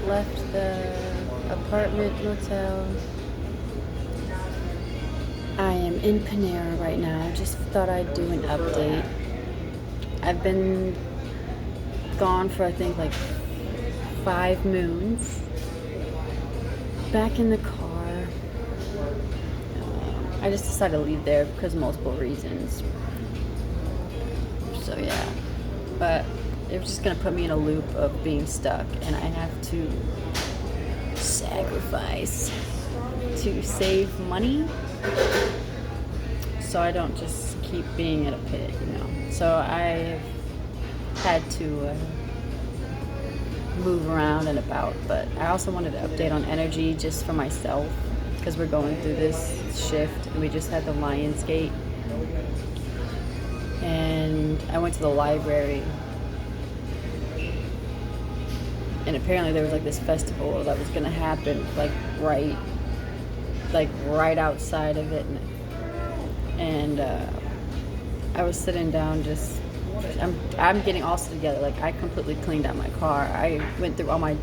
left the apartment motel. I am in Panera right now. I just thought I'd do an update. I've been gone for I think like 5 moons. Back in the car. I just decided to leave there because of multiple reasons. So yeah, but it was just gonna put me in a loop of being stuck, and I have to sacrifice to save money so I don't just keep being in a pit, So I've had to move around and about, but I also wanted to update on energy just for myself because we're going through this shift, and we just had the Lionsgate, and I went to the library, and apparently there was like this festival that was gonna happen right outside of it, and I was sitting down just I'm getting all together. Like, I completely cleaned out my car. I went through all my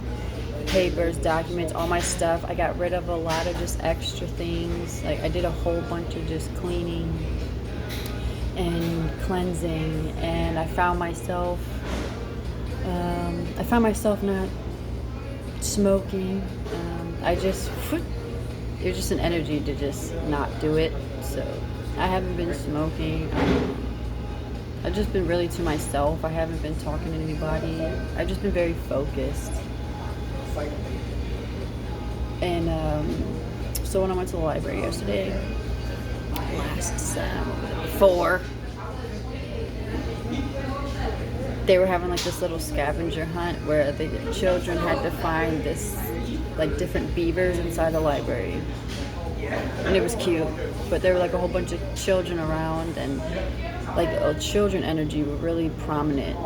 papers, documents, all my stuff. I got rid of a lot of just extra things. Like, I did a whole bunch of just cleaning and cleansing, and I found myself not smoking. It was just an energy to just not do it. So I haven't been smoking. I've just been really to myself. I haven't been talking to anybody. I've just been very focused. And so when I went to the library yesterday, last 4, they were having like this little scavenger hunt where the children had to find this like different beavers inside the library, and it was cute. But there were like a whole bunch of children around, and like children energy were really prominent.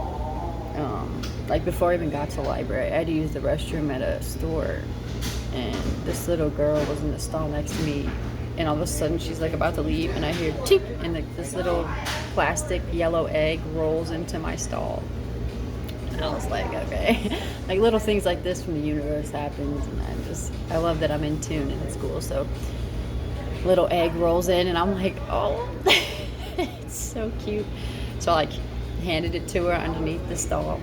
Like, before I even got to the library, I had to use the restroom at a store, and this little girl was in the stall next to me, and all of a sudden she's like about to leave, and I hear tink, and this little plastic yellow egg rolls into my stall. And I was like, okay. Like, little things like this from the universe happens, and I love that I'm in tune, and it's cool. So little egg rolls in, and I'm like, oh. It's so cute. So I handed it to her underneath the stall,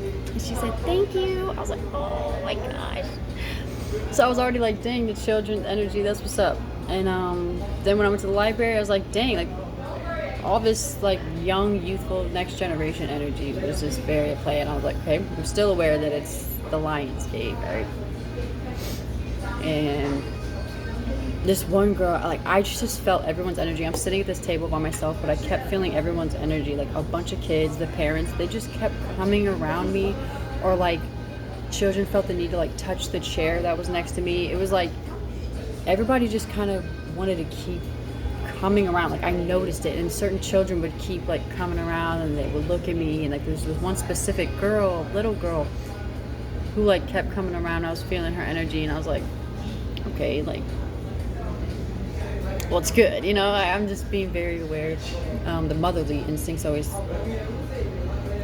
and she said thank you. I was like, oh my gosh. So I was already like, dang, the children's energy, that's what's up. And then when I went to the library, I was like, dang, like all this like young, youthful, next generation energy was just very at play. And I was like, okay, I'm still aware that it's the Lionsgate, right? And this one girl, like, I just felt everyone's energy. I'm sitting at this table by myself, but I kept feeling everyone's energy. Like, a bunch of kids, the parents, they just kept coming around me, or like children felt the need to like touch the chair that was next to me. It was like everybody just kind of wanted to keep coming around. Like, I noticed it, and certain children would keep like coming around, and they would look at me, and like there was this one specific girl, little girl, who like kept coming around. I was feeling her energy, and I was like, okay, like, well, it's good, I'm just being very aware. The motherly instincts always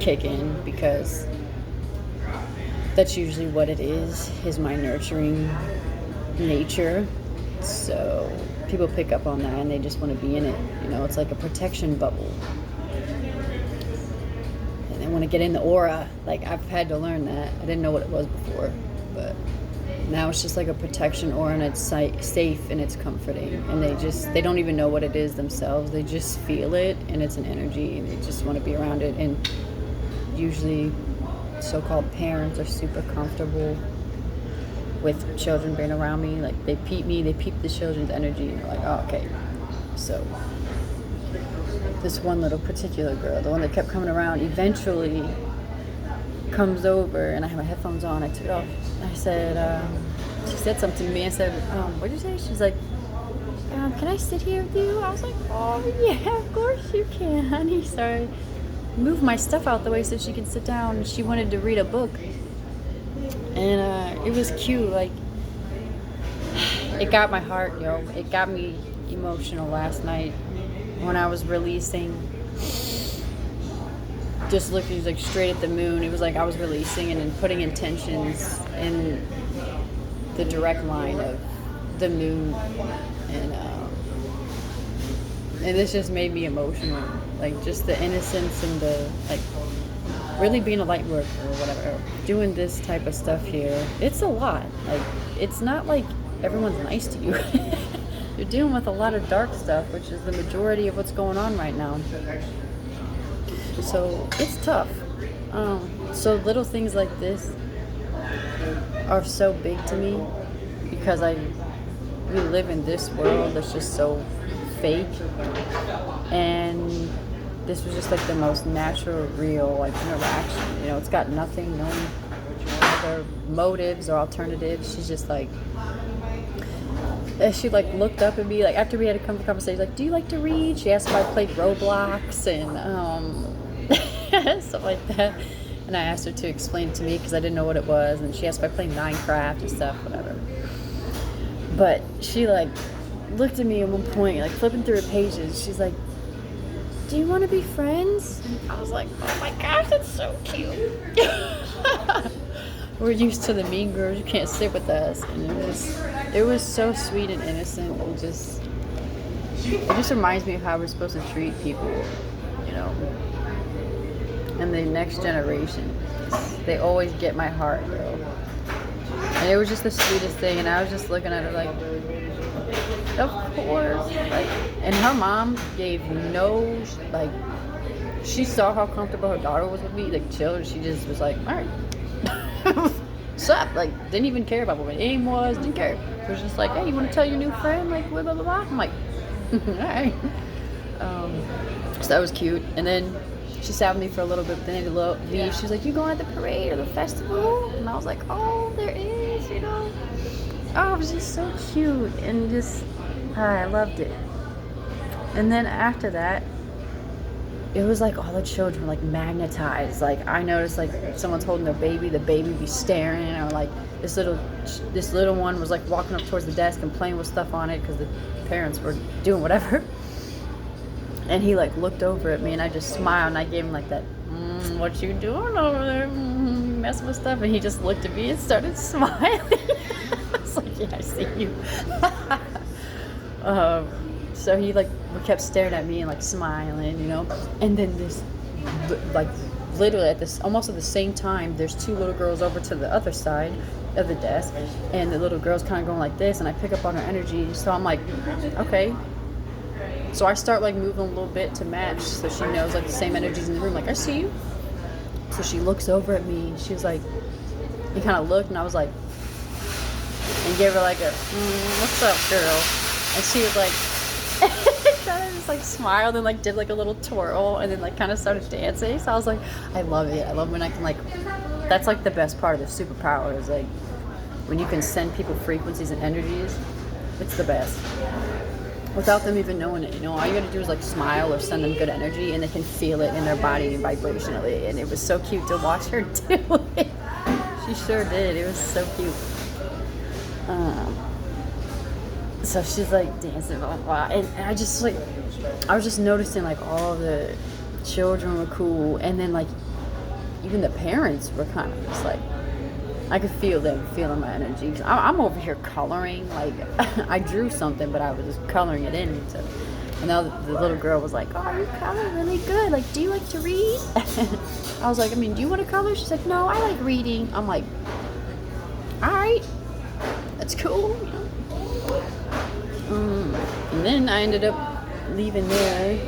kick in, because that's usually what it is my nurturing nature. So people pick up on that, and they just want to be in it. It's like a protection bubble, and they want to get in the aura. Like, I've had to learn that. I didn't know what it was before, but now it's just like a protection aura, and it's safe, and it's comforting, and they don't even know what it is themselves. They just feel it, and it's an energy, and they just want to be around it. And usually so-called parents are super comfortable with children being around me. Like, they peep the children's energy, and they're like, oh, okay. So this one little particular girl, the one that kept coming around, eventually comes over, and I have my headphones on. I took it off. I said, she said something to me. I said, what did you say? She's like, can I sit here with you? I was like, oh yeah, of course you can, honey. So I moved my stuff out the way so she could sit down. She wanted to read a book, and it was cute. Like, it got my heart, it got me emotional last night when I was releasing just looking like straight at the moon. It was like I was releasing and then putting intentions in the direct line of the moon, and this just made me emotional. Like just the innocence and the like, really being a light worker or whatever, doing this type of stuff here. It's a lot. Like it's not like everyone's nice to you. You're dealing with a lot of dark stuff, which is the majority of what's going on right now. So it's tough. So little things like this are so big to me because we live in this world that's just so fake, and this was just like the most natural, real like interaction. You know, it's got no other motives or alternatives. She's just like, she like looked up at me like after we had a conversation, like, do you like to read? She asked if I played Roblox and stuff like that, and I asked her to explain it to me because I didn't know what it was, and she asked if I played Minecraft and stuff, whatever. But she like looked at me at one point, like flipping through her pages. She's like, do you want to be friends? And I was like, oh my gosh, that's so cute. We're used to the mean girls, you can't sit with us. And it was so sweet and innocent, and it just reminds me of how we're supposed to treat people, you know, and the next generation. They always get my heart, bro. And it was just the sweetest thing, and I was just looking at her like, of course. Like, and her mom gave no, like, she saw how comfortable her daughter was with me, like chilled. She just was like, all right. What's up? Like, didn't even care about what my name was, didn't care. It was just like, hey, you want to tell your new friend, like, blah, blah, blah, blah? I'm like, all right. So that was cute. And then she sat with me for a little bit, but then to leave. She was like, you going to the parade or the festival? And I was like, oh, there is, you know. Oh, it was just so cute, and just, I loved it. And then after that, it was like all the children were like magnetized. Like I noticed, like if someone's holding their baby, the baby be staring, or like this little one was like walking up towards the desk and playing with stuff on it because the parents were doing whatever. And he like looked over at me, and I just smiled, and I gave him like that, what you doing over there? Messing with stuff. And he just looked at me and started smiling. I was like, yeah, I see you. So he like kept staring at me and like smiling, you know. And then this, like literally almost at the same time, there's two little girls over to the other side of the desk, and the little girl's kind of going like this, and I pick up on her energy. So I'm like, okay. So I start like moving a little bit to match, so she knows like the same energy's in the room. Like, I see you. So she looks over at me, and she was like, he kind of looked, and I was like, and gave her like a, what's up, girl? And she was like, kind of just like smiled and like did like a little twirl, and then like kind of started dancing. So I was like, I love it. I love when I can like, that's like the best part of the superpower, is like when you can send people frequencies and energies. It's the best. Without them even knowing it, you know, all you gotta do is like smile or send them good energy, and they can feel it in their body vibrationally. And it was so cute to watch her do it. She sure did. It was so cute. So she's like dancing, blah, blah, blah. And I just like, I was just noticing like all the children were cool, and then like even the parents were kind of just like, I could feel them feeling my energy. I'm over here coloring, like I drew something, but I was just coloring it in. So, and now the little girl was like, oh, you color really good. Like, do you like to read? I was like, I mean, do you want to color? She's like, no, I like reading. I'm like, all right, that's cool. You know? And then I ended up leaving there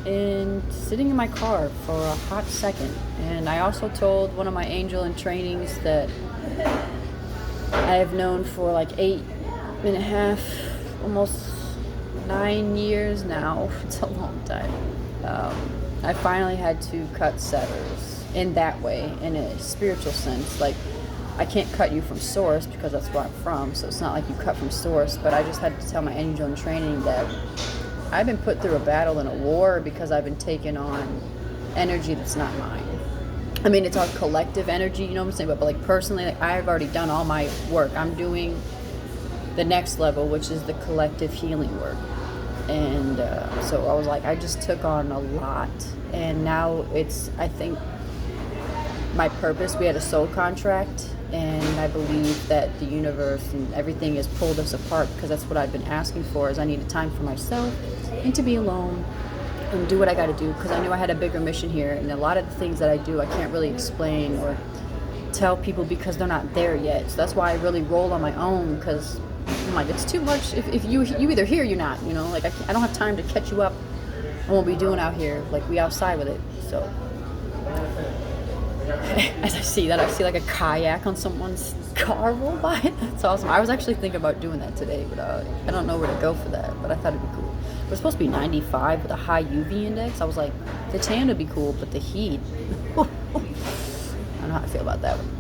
and sitting in my car for a hot second. And I also told one of my angel in trainings that I have known for like 8.5, almost 9 years now. It's a long time. I finally had to cut severs in that way, in a spiritual sense. Like, I can't cut you from source because that's where I'm from, so it's not like you cut from source, but I just had to tell my angel in training that I've been put through a battle and a war because I've been taking on energy that's not mine. I mean, it's all collective energy, you know what I'm saying? But like personally, like, I've already done all my work. I'm doing the next level, which is the collective healing work. And so I was like, I just took on a lot. And now it's, I think, my purpose. We had a soul contract, and I believe that the universe and everything has pulled us apart, because that's what I've been asking for, is I needed time for myself and to be alone and do what I got to do, because I knew I had a bigger mission here. And a lot of the things that I do, I can't really explain or tell people because they're not there yet. So that's why I really roll on my own, because I'm like, it's too much. If you either here or you're not, you know, like I don't have time to catch you up on what we're doing out here. Like, we outside with it. So as I see that, I see like a kayak on someone's car roll by. That's awesome. I was actually thinking about doing that today, but I don't know where to go for that. But I thought it'd be cool. It was supposed to be 95 with a high UV index. I was like, the tan would be cool, but the heat. I don't know how I feel about that one.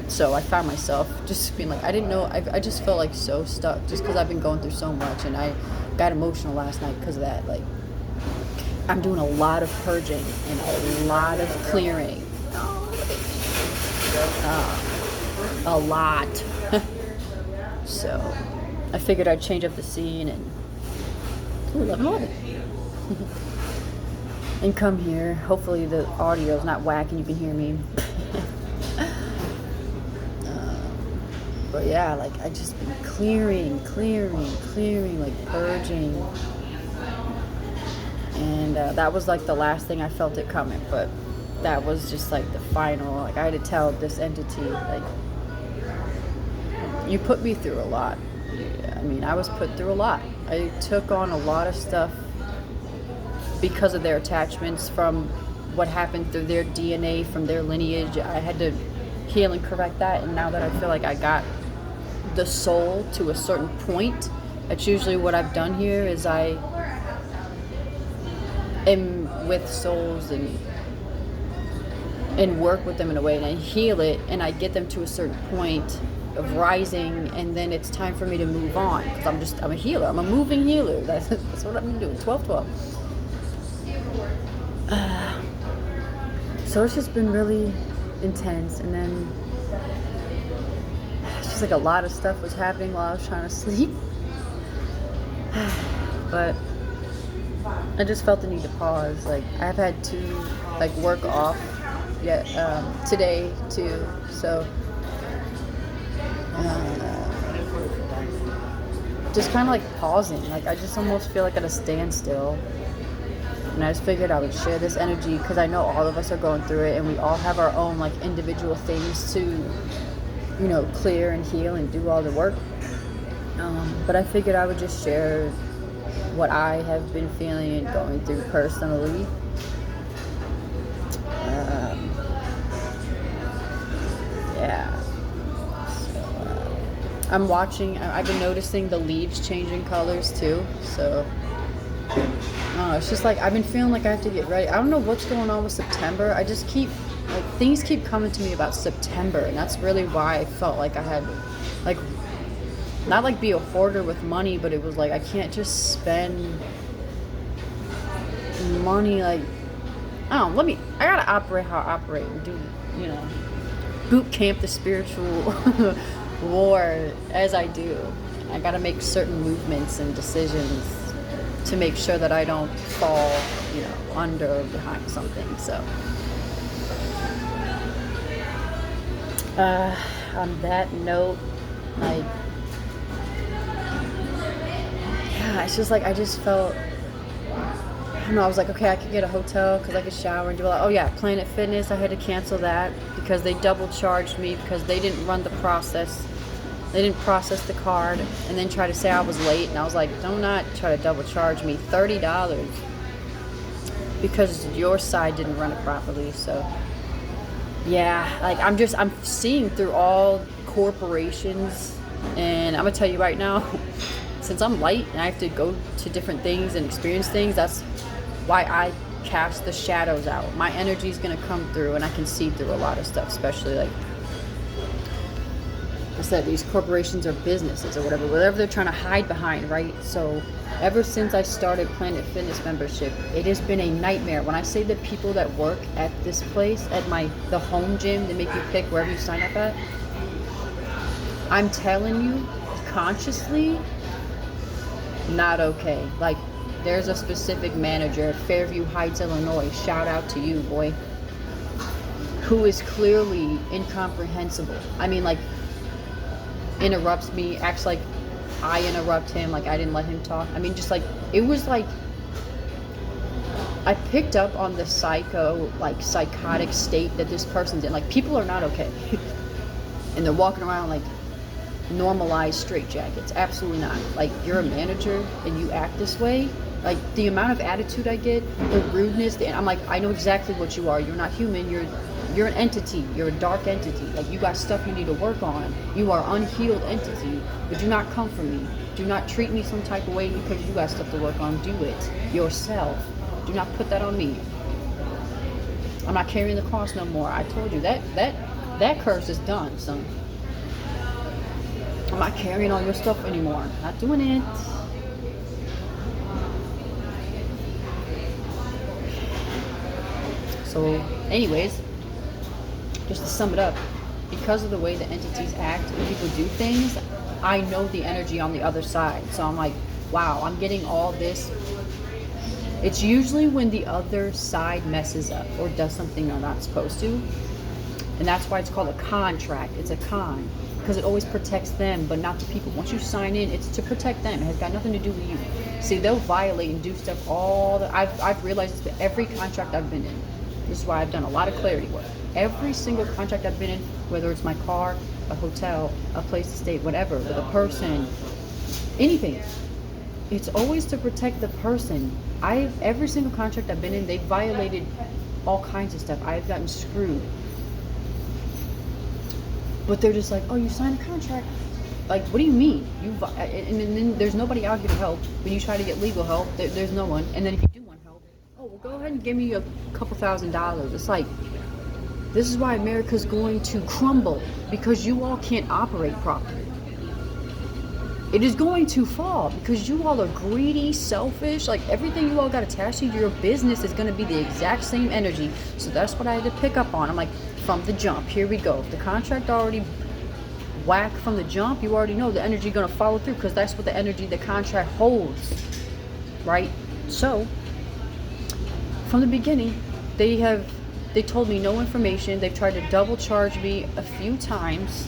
So I found myself just being like, I didn't know, I just felt like so stuck, just because I've been going through so much, and I got emotional last night because of that. Like, I'm doing a lot of purging and a lot of clearing. A lot. So I figured I'd change up the scene and 11. And come here. Hopefully the audio's not whack and you can hear me. But yeah, like, I just been clearing, like purging. And that was like the last thing I felt it coming, but that was just like the final. Like, I had to tell this entity, like, you put me through a lot. I mean, I was put through a lot. I took on a lot of stuff because of their attachments from what happened through their DNA, from their lineage. I had to heal and correct that. And now that I feel like I got the soul to a certain point, that's usually what I've done here, is I am with souls and work with them in a way, and I heal it, and I get them to a certain point of rising, and then it's time for me to move on, because I'm a healer. I'm a moving healer. That's what I'm doing. 12-12. So it's just been really intense, and then it's just like a lot of stuff was happening while I was trying to sleep. But I just felt the need to pause. Like, I've had to like work off yet today too. So just kind of like pausing. Like, I just almost feel like at a standstill. And I just figured I would share this energy, because I know all of us are going through it, and we all have our own like individual things to, you know, clear and heal and do all the work. But I figured I would just share what I have been feeling and going through personally. Yeah. So, I'm watching. I've been noticing the leaves changing colors too. So it's just like, I've been feeling like I have to get ready. I don't know what's going on with September. I just keep, like, things keep coming to me about September, and that's really why I felt like I had, like, not like be a hoarder with money, but it was like, I can't just spend money, like, I don't know, I gotta operate how I operate and do, you know, boot camp the spiritual war as I do. I gotta make certain movements and decisions to make sure that I don't fall, you know, under or behind something. So on that note, like, yeah, it's just like, I just felt, I don't know, I was like, okay, I could get a hotel because I could shower and do all that. Oh yeah, Planet Fitness, I had to cancel that because they double charged me because they didn't run the process. They didn't process the card, and then try to say I was late, and I was like, do not try to double charge me $30 because your side didn't run it properly. So yeah, like, I'm seeing through all corporations, and I'm gonna tell you right now, since I'm light and I have to go to different things and experience things, that's why I cast the shadows out. My energy is gonna come through, and I can see through a lot of stuff, especially like I said, these corporations or businesses or whatever they're trying to hide behind, right? So ever since I started Planet Fitness membership, it has been a nightmare. When I say the people that work at this place, at the home gym, they make you pick wherever you sign up at, I'm telling you, consciously, Not okay. Like, there's a specific manager at Fairview Heights, Illinois. Shout out to you, boy. Who is clearly incomprehensible. I mean, like, interrupts me, acts like I interrupt him, like I didn't let him talk. I mean, just like, it was like, I picked up on the psychotic state that this person's in. Like, people are not okay. And they're walking around like normalized straitjackets. Absolutely not. Like, you're a manager and you act this way. Like, the amount of attitude I get, the rudeness, I'm like, I know exactly what you are. You're not human. You're an entity. You're a dark entity. Like, you got stuff you need to work on. You are unhealed entity. But do not come for me. Do not treat me some type of way because you got stuff to work on. Do it yourself. Do not put that on me. I'm not carrying the cross no more. I told you that curse is done, son. I'm not carrying all your stuff anymore. Not doing it. So, anyways, just to sum it up, because of the way the entities act and people do things, I know the energy on the other side. So I'm like, wow, I'm getting all this. It's usually when the other side messes up or does something they're not supposed to. And that's why it's called a contract. It's a con. Because it always protects them, but not the people. Once you sign in, it's to protect them. It has got nothing to do with you. See, they'll violate and do stuff I've realized this with every contract I've been in. This is why I've done a lot of clarity work. Every single contract I've been in, whether it's my car, a hotel, a place to stay, whatever, with a person, anything, it's always to protect the person. Every single contract I've been in, they violated all kinds of stuff. I've gotten screwed. But they're just like, oh, you signed a contract. Like, what do you mean? And then there's nobody out here to help. When you try to get legal help, there's no one. And then if you do want help, oh, well, go ahead and give me a couple $1,000s. It's like, this is why America's going to crumble, because you all can't operate properly. It is going to fall because you all are greedy, selfish. Like, everything you all got attached to your business is going to be the exact same energy. So that's what I had to pick up on. I'm like, from the jump, here we go. If the contract already whack from the jump, you already know the energy going to follow through, because that's what the energy the contract holds, right? So from the beginning, they told me no information. They've tried to double charge me a few times.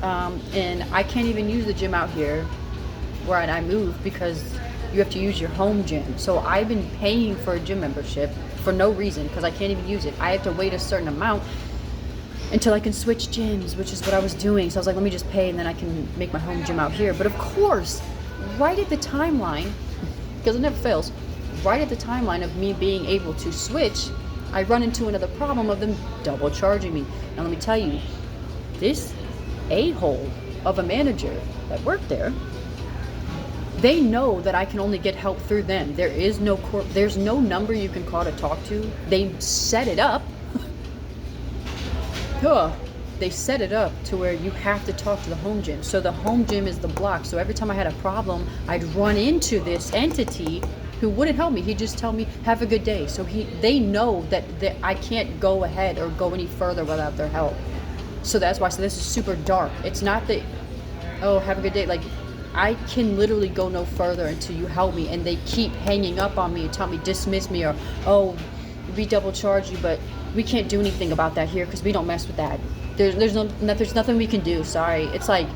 And I can't even use the gym out here where I moved, because you have to use your home gym. So I've been paying for a gym membership for no reason, because I can't even use it. I have to wait a certain amount until I can switch gyms, which is what I was doing. So I was like, let me just pay and then I can make my home gym out here. But of course, right at the timeline, because it never fails, right at the timeline of me being able to switch, I run into another problem of them double charging me. Now let me tell you, this a-hole of a manager that worked there, they know that I can only get help through them. There's no number you can call to talk to. They set it up. They set it up to where you have to talk to the home gym. So the home gym is the block. So every time I had a problem, I'd run into this entity who wouldn't help me. He'd just tell me, have a good day. So they know that I can't go ahead or go any further without their help. So that's why. So this is super dark. It's not that, oh, have a good day. Like, I can literally go no further until you help me, and they keep hanging up on me and tell me dismiss me, or, oh, we double charge you, but we can't do anything about that here because we don't mess with that. There's nothing we can do. Sorry. It's like,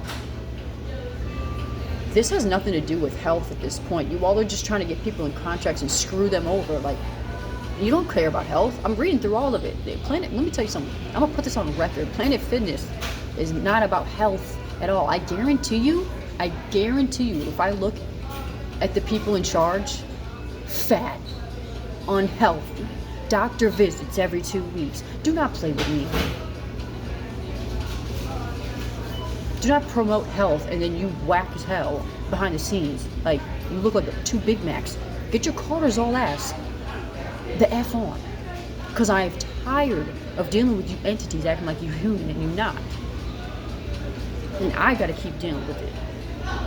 this has nothing to do with health at this point. You all are just trying to get people in contracts and screw them over. Like, you don't care about health. I'm reading through all of it. Let me tell you something. I'm gonna put this on record. Planet Fitness is not about health at all. I guarantee you, if I look at the people in charge, fat, unhealthy, doctor visits every 2 weeks. Do not play with me. Do not promote health and then you whack as hell behind the scenes. Like, you look like 2 Big Macs. Get your cortisol ass the F on. Because I'm tired of dealing with you entities acting like you're human and you're not. And I gotta keep dealing with it.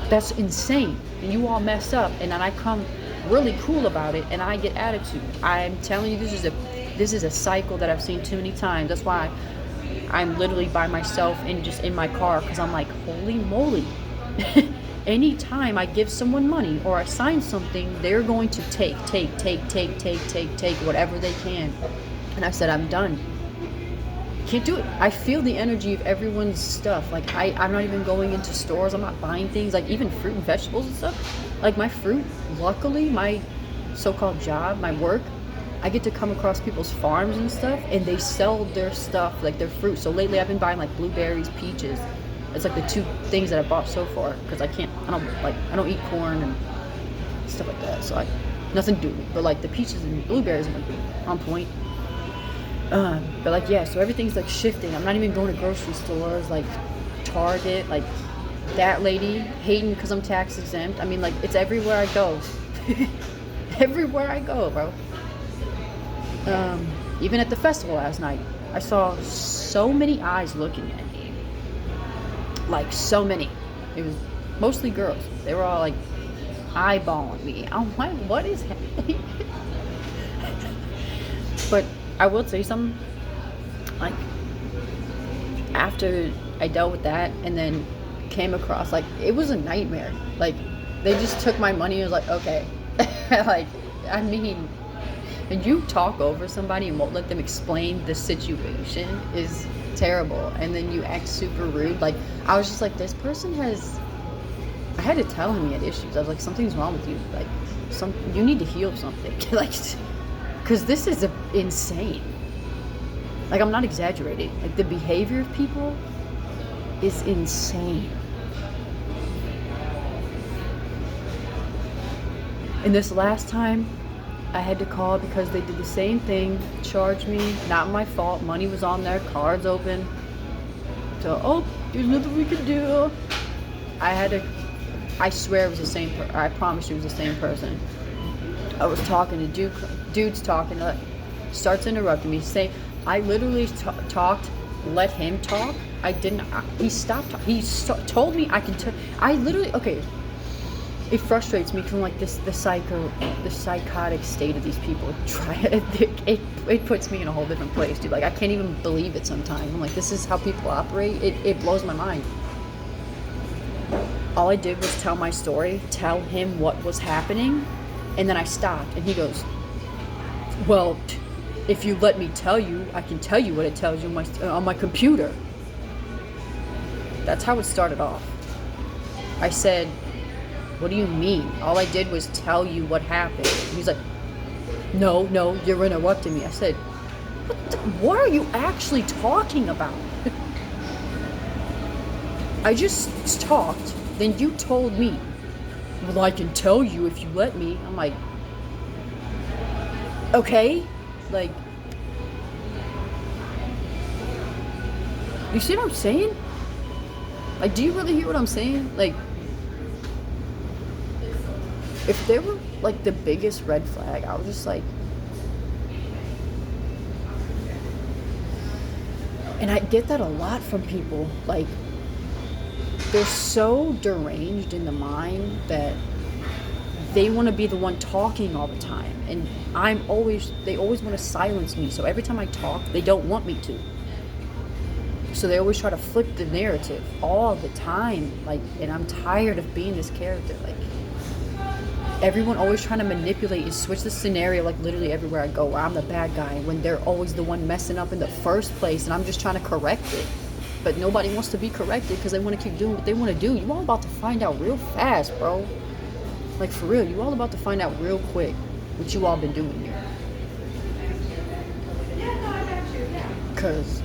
That's insane. And you all mess up, and then I come really cool about it, and I get attitude. I'm telling you, this is a cycle that I've seen too many times. That's why I'm literally by myself and just in my car, because I'm like, holy moly. anytime I give someone money or I sign something, they're going to take whatever they can. And I said, I'm done. Can't do it. I feel the energy of everyone's stuff. Like, I'm not even going into stores. I'm not buying things, like even fruit and vegetables and stuff. Like my fruit, luckily, my so-called job, my work, I get to come across people's farms and stuff, and they sell their stuff, like their fruit. So lately I've been buying like blueberries, peaches. It's like the two things that I bought so far, because I don't eat corn and stuff like that. So nothing to do with it. But like the peaches and blueberries are like on point. But like, yeah, so everything's like shifting. I'm not even going to grocery stores, like Target, like that lady hating because I'm tax exempt. I mean, like, it's everywhere I go. Everywhere I go, bro. Even at the festival last night, I saw so many eyes looking at me. Like, so many. It was mostly girls. They were all like eyeballing me. I'm like, what is happening? But I will say something. Like, after I dealt with that and then came across, like, it was a nightmare. Like, they just took my money and was like, okay. Like, I mean, when you talk over somebody and won't let them explain the situation is terrible. And then you act super rude. Like, I was just like, this person I had to tell him he had issues. I was like, something's wrong with you. Like, you need to heal something. Like, because this is insane. Like, I'm not exaggerating. Like, the behavior of people is insane. And this last time, I had to call because they did the same thing, charged me, not my fault, money was on there, cards open. So, there's nothing we can do. I swear it was the same I promise you it was the same person. I was talking to dude's talking, starts interrupting me, I literally talked, let him talk. I didn't, he stopped talking. He told me I can I literally, okay. It frustrates me because I'm like, the psychotic state of these people. It puts me in a whole different place, dude. Like, I can't even believe it sometimes. I'm like, this is how people operate. It blows my mind. All I did was tell my story, tell him what was happening, and then I stopped. And he goes, well, if you let me tell you, I can tell you what it tells you on my computer. That's how it started off. I said, what do you mean? All I did was tell you what happened. He's like, no, you're interrupting me. I said, what are you actually talking about? I just talked, then you told me, well, I can tell you if you let me. I'm like, okay, like, you see what I'm saying? Like, do you really hear what I'm saying? Like, if they were like the biggest red flag, I was just like, and I get that a lot from people. Like, they're so deranged in the mind that they want to be the one talking all the time, and they always want to silence me. So every time I talk, they don't want me to. So they always try to flip the narrative all the time. Like, and I'm tired of being this character. Like, everyone always trying to manipulate and switch the scenario, like literally everywhere I go, where I'm the bad guy when they're always the one messing up in the first place, and I'm just trying to correct it. But nobody wants to be corrected because they want to keep doing what they want to do. You all about to find out real fast, bro. Like, for real, you all about to find out real quick what you all been doing here. Because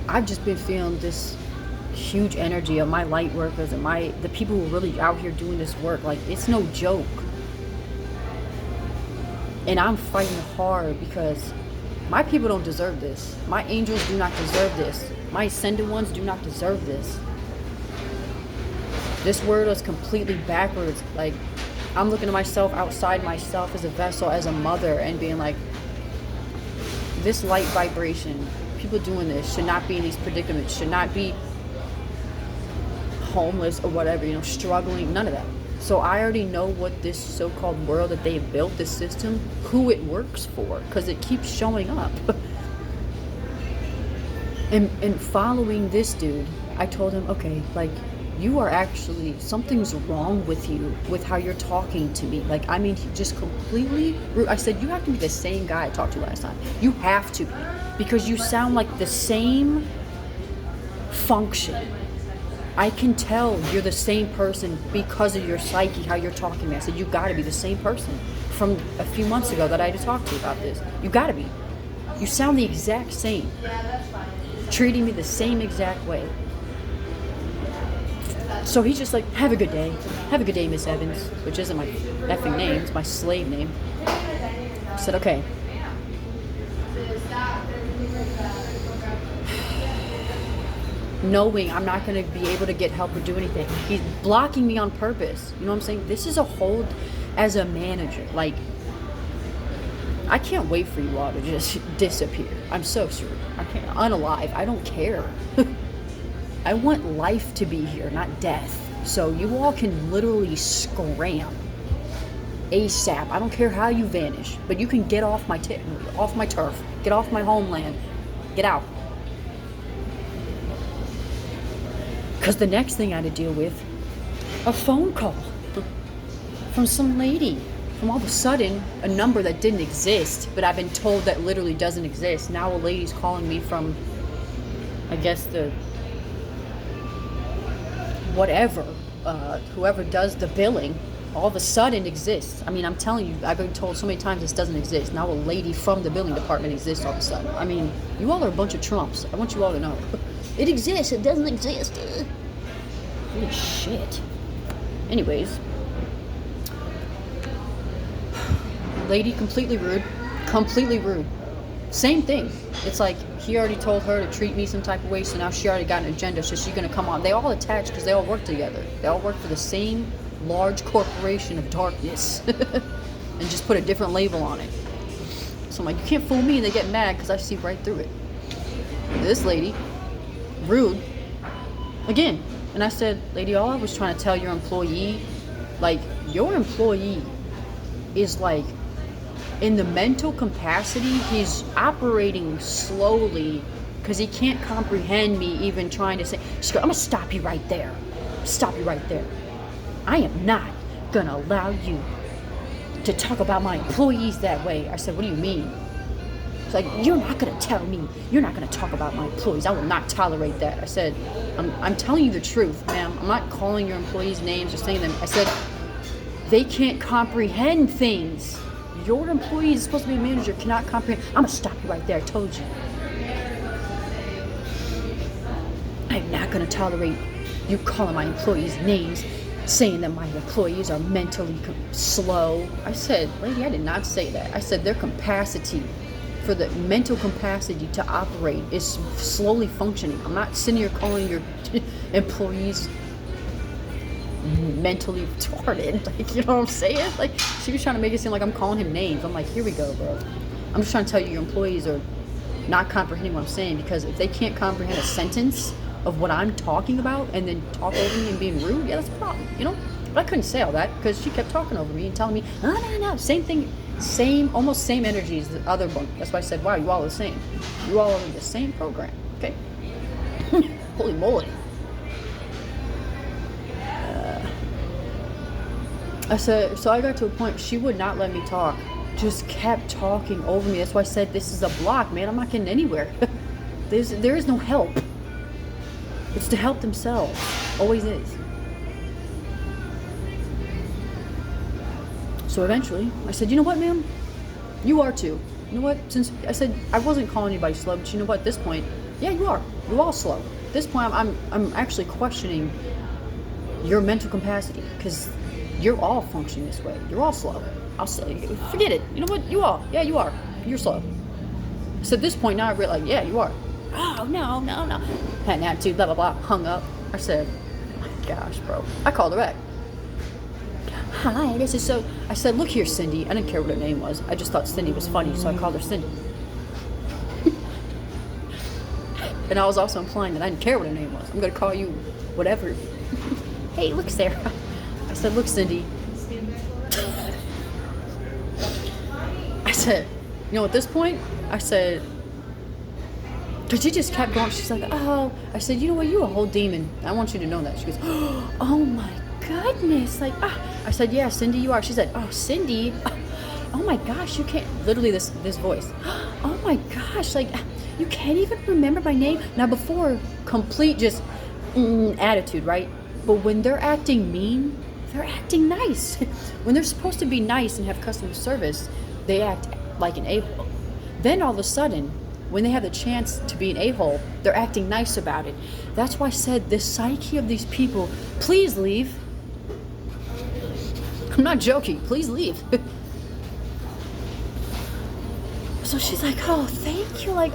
I've just been feeling this huge energy of my light workers and the people who are really out here doing this work. Like, it's no joke. And I'm fighting hard because my people don't deserve this. My angels do not deserve this. My ascended ones do not deserve this. This world is completely backwards. Like, I'm looking at myself outside myself as a vessel, as a mother, and being like, this light vibration, people doing this should not be in these predicaments, should not be homeless or whatever, struggling, none of that. So I already know what this so-called world that they built, this system, who it works for, because it keeps showing up. And following this dude, I told him, okay, like, you are actually, something's wrong with you, with how you're talking to me. Like, I mean, just completely rude. I said, you have to be the same guy I talked to last time. You have to be. Because you sound like the same function. I can tell you're the same person because of your psyche, how you're talking to me. I said, you gotta be the same person from a few months ago that I had to talk to you about this. You gotta be. You sound the exact same. Treating me the same exact way. So he's just like, have a good day. Have a good day, Miss Evans, which isn't my effing name, it's my slave name. I said, okay. Knowing I'm not going to be able to get help or do anything. He's blocking me on purpose. You know what I'm saying? This is a hold as a manager. Like, I can't wait for you all to just disappear. I'm so screwed. I can't. Unalive. I don't care. I want life to be here, not death. So you all can literally scram ASAP. I don't care how you vanish, but you can get off my off my turf, get off my homeland, get out. Because the next thing I had to deal with, a phone call from some lady. From all of a sudden, a number that didn't exist, but I've been told that literally doesn't exist. Now a lady's calling me from, I guess, the whatever, whoever does the billing, all of a sudden exists. I mean, I'm telling you, I've been told so many times this doesn't exist. Now a lady from the billing department exists all of a sudden. I mean, you all are a bunch of Trumps. I want you all to know. It exists. It doesn't exist. Holy shit. Anyways. Lady completely rude. Completely rude. Same thing. It's like he already told her to treat me some type of way, so now she already got an agenda, so she's going to come on. They all attach because they all work together. They all work for the same large corporation of darkness and just put a different label on it. So I'm like, you can't fool me, and they get mad because I see right through it. This lady, rude, again. And I said, lady, all I was trying to tell your employee, like, your employee is like, in the mental capacity, he's operating slowly because he can't comprehend me even trying to say, I'm going to stop you right there. Stop you right there. I am not going to allow you to talk about my employees that way. I said, what do you mean? It's like, you're not going to tell me. You're not going to talk about my employees. I will not tolerate that. I said, I'm telling you the truth, ma'am. I'm not calling your employees' names or saying them. I said, they can't comprehend things. Your employee is supposed to be a manager, cannot comprehend. I'm going to stop you right there. I told you. I'm not going to tolerate you calling my employees names, saying that my employees are mentally slow. I said, lady, I did not say that. I said their capacity, for the mental capacity to operate, is slowly functioning. I'm not sitting here calling your employees mentally retarded. Like, you know what I'm saying? Like, she was trying to make it seem like I'm calling him names. I'm like, here we go, bro. I'm just trying to tell you your employees are not comprehending what I'm saying, because if they can't comprehend a sentence of what I'm talking about and then talk over me and being rude, yeah, that's a problem, you know? But I couldn't say all that because she kept talking over me and telling me, no, same thing, almost same energy as the other one. That's why I said, wow, you all are the same. You all are in the same program, okay? Holy moly. I said, so I got to a point, she would not let me talk. Just kept talking over me. That's why I said, this is a block, man. I'm not getting anywhere. There is no help. It's to help themselves. Always is. So eventually, I said, you know what, ma'am? You are too. You know what? Since I said I wasn't calling anybody slow, but you know what? At this point, yeah, you are. You're all slow. At this point, I'm actually questioning your mental capacity, because you're all functioning this way. You're all slow. I'll say, forget it. You know what? You are. Yeah, you are. You're slow. So at this point, now I realize, yeah, you are. Oh, no. Had an attitude, blah, blah, blah. Hung up. I said, oh my gosh, bro. I called her back. Hi, this is so... I said, look here, Cindy. I didn't care what her name was. I just thought Cindy was funny, so I called her Cindy. And I was also implying that I didn't care what her name was. I'm going to call you whatever. Hey, look, Sarah. I said, look, Cindy. I said, you know, at this point, I said, But she just kept going. She's like, oh. I said, you know what? You a whole demon. I want you to know that. She goes, oh my goodness. Like, I said, yeah, Cindy, you are. She said, oh, Cindy. Oh my gosh, you can't. Literally this voice. Oh my gosh, like, you can't even remember my name. Now before, complete just attitude, right? But when they're acting mean, they're acting nice. When they're supposed to be nice and have customer service, they act like an a-hole. Then all of a sudden, when they have the chance to be an a-hole, they're acting nice about it. That's why I said the psyche of these people, please leave. I'm not joking, please leave. So she's like, oh, thank you. Like,